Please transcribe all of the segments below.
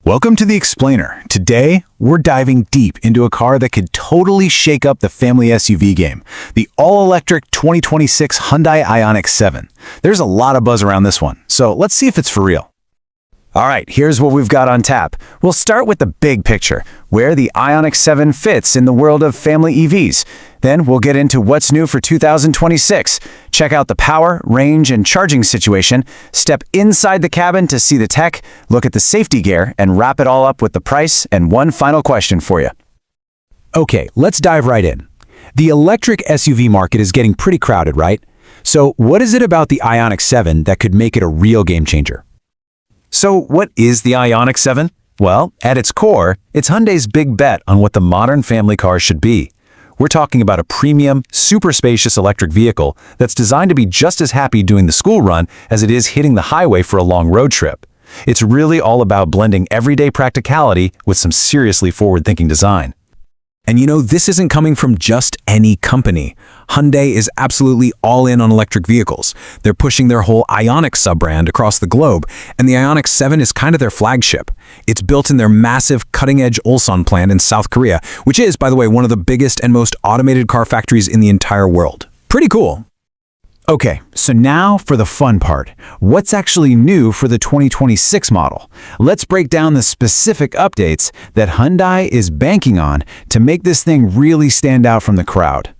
Welcome to The Explainer. Today, we're diving deep into a car that could totally shake up the family SUV game, the all-electric 2026 Hyundai Ioniq 7. There's a lot of buzz around this one, so let's see if it's for real. All right, here's what we've got on tap. We'll start with the big picture, where the Ioniq 7 fits in the world of family EVs. Then we'll get into what's new for 2026. Check out the power, range, and charging situation, step inside the cabin to see the tech, look at the safety gear, and wrap it all up with the price and one final question for you. Okay, let's dive right in. The electric SUV market is getting pretty crowded, right? So what is it about the Ioniq 7 that could make it a real game changer? So what is the Ioniq 7? Well, at its core, it's Hyundai's big bet on what the modern family car should be. We're talking about a premium, super spacious electric vehicle that's designed to be just as happy doing the school run as it is hitting the highway for a long road trip. It's really all about blending everyday practicality with some seriously forward-thinking design. And you know, this isn't coming from just any company. Hyundai is absolutely all in on electric vehicles. They're pushing their whole Ioniq sub-brand across the globe, and the Ioniq 7 is kind of their flagship. It's built in their massive, cutting-edge Ulsan plant in South Korea, which is, by the way, one of the biggest and most automated car factories in the entire world. Pretty cool. Okay, so now for the fun part. What's actually new for the 2026 model? Let's break down the specific updates that Hyundai is banking on to make this thing really stand out from the crowd.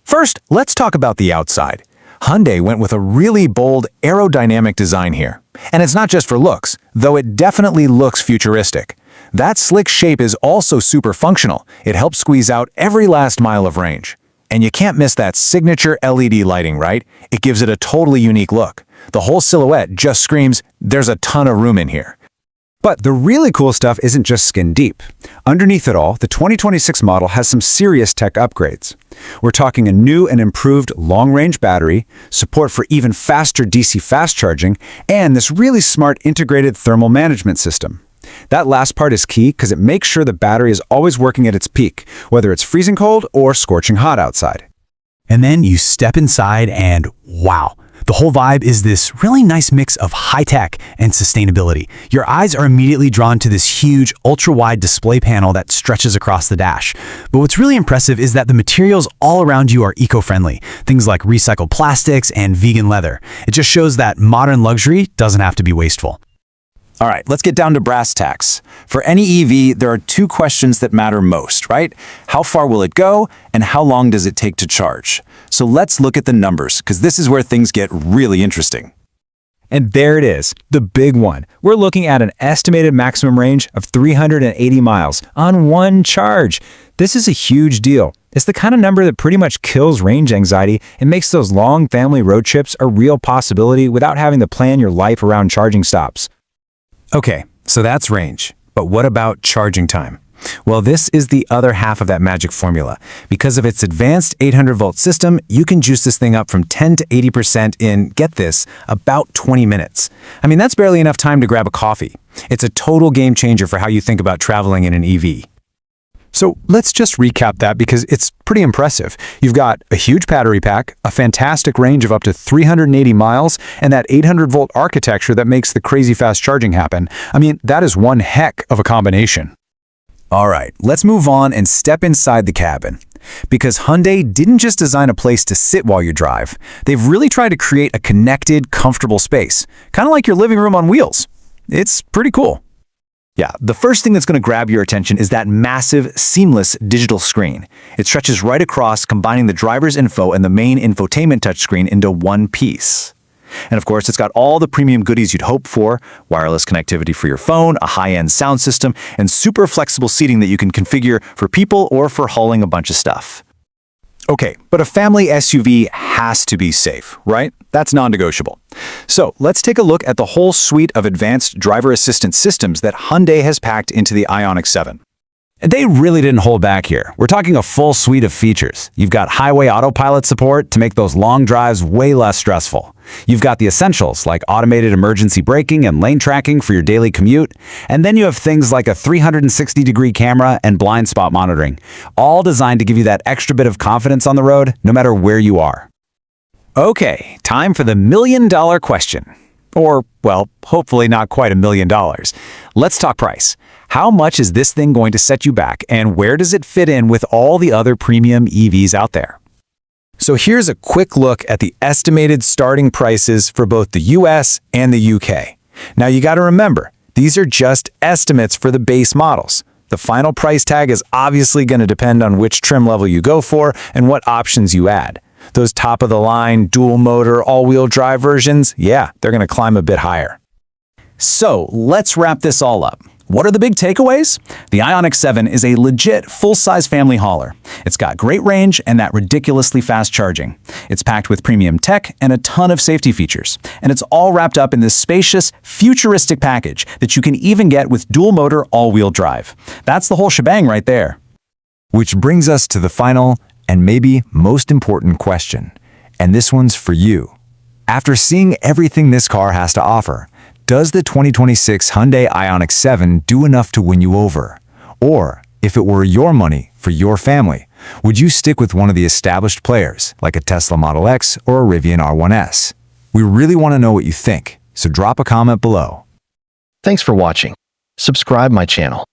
First, let's talk about the outside. Hyundai went with a really bold aerodynamic design here. And it's not just for looks, though it definitely looks futuristic. That slick shape is also super functional. It helps squeeze out every last mile of range. And you can't miss that signature LED lighting, right? It gives it a totally unique look. The whole silhouette just screams, there's a ton of room in here. But the really cool stuff isn't just skin deep. Underneath it all, the 2026 model has some serious tech upgrades. We're talking a new and improved long-range battery, support for even faster DC fast charging, and this really smart integrated thermal management system. That last part is key because it makes sure the battery is always working at its peak, whether it's freezing cold or scorching hot outside. And then you step inside and wow, the whole vibe is this really nice mix of high-tech and sustainability. Your eyes are immediately drawn to this huge, ultra-wide display panel that stretches across the dash. But what's really impressive is that the materials all around you are eco-friendly, things like recycled plastics and vegan leather. It just shows that modern luxury doesn't have to be wasteful. All right, let's get down to brass tacks. For any EV, there are two questions that matter most, right? How far will it go, and how long does it take to charge? So let's look at the numbers, because this is where things get really interesting. And there it is, the big one. We're looking at an estimated maximum range of 380 miles on one charge. This is a huge deal. It's the kind of number that pretty much kills range anxiety and makes those long family road trips a real possibility without having to plan your life around charging stops. Okay, so that's range. But what about charging time? Well, this is the other half of that magic formula. Because of its advanced 800-volt system, you can juice this thing up from 10 to 80% in, get this, about 20 minutes. I mean, that's barely enough time to grab a coffee. It's a total game changer for how you think about traveling in an EV. So let's just recap that because it's pretty impressive. You've got a huge battery pack, a fantastic range of up to 380 miles, and that 800-volt architecture that makes the crazy fast charging happen. I mean, that is one heck of a combination. All right, let's move on and step inside the cabin. Because Hyundai didn't just design a place to sit while you drive. They've really tried to create a connected, comfortable space, kind of like your living room on wheels. It's pretty cool. Yeah, the first thing that's going to grab your attention is that massive, seamless digital screen. It stretches right across, combining the driver's info and the main infotainment touchscreen into one piece. And of course, it's got all the premium goodies you'd hope for, wireless connectivity for your phone, a high-end sound system, and super flexible seating that you can configure for people or for hauling a bunch of stuff. Okay, but a family SUV has to be safe, right? That's non-negotiable. So let's take a look at the whole suite of advanced driver assistance systems that Hyundai has packed into the Ioniq 7. They really didn't hold back here. We're talking a full suite of features. You've got highway autopilot support to make those long drives way less stressful. You've got the essentials like automated emergency braking and lane tracking for your daily commute. And then you have things like a 360-degree camera and blind spot monitoring, all designed to give you that extra bit of confidence on the road, no matter where you are. Okay, time for the million-dollar question. Or, well, hopefully not quite $1 million. Let's talk price. How much is this thing going to set you back, and where does it fit in with all the other premium EVs out there? So here's a quick look at the estimated starting prices for both the US and the UK. Now you got to remember, these are just estimates for the base models. The final price tag is obviously going to depend on which trim level you go for and what options you add. Those top-of-the-line, dual-motor, all-wheel drive versions, yeah, they're going to climb a bit higher. So let's wrap this all up. What are the big takeaways? The Ioniq 7 is a legit full-size family hauler. It's got great range and that ridiculously fast charging. It's packed with premium tech and a ton of safety features. And it's all wrapped up in this spacious, futuristic package that you can even get with dual-motor all-wheel drive. That's the whole shebang right there. Which brings us to the final and maybe most important question. And this one's for you. After seeing everything this car has to offer, does the 2026 Hyundai Ioniq 7 do enough to win you over? Or, if it were your money for your family, would you stick with one of the established players, like a Tesla Model X or a Rivian R1S? We really want to know what you think, so drop a comment below. Thanks for watching. Subscribe my channel.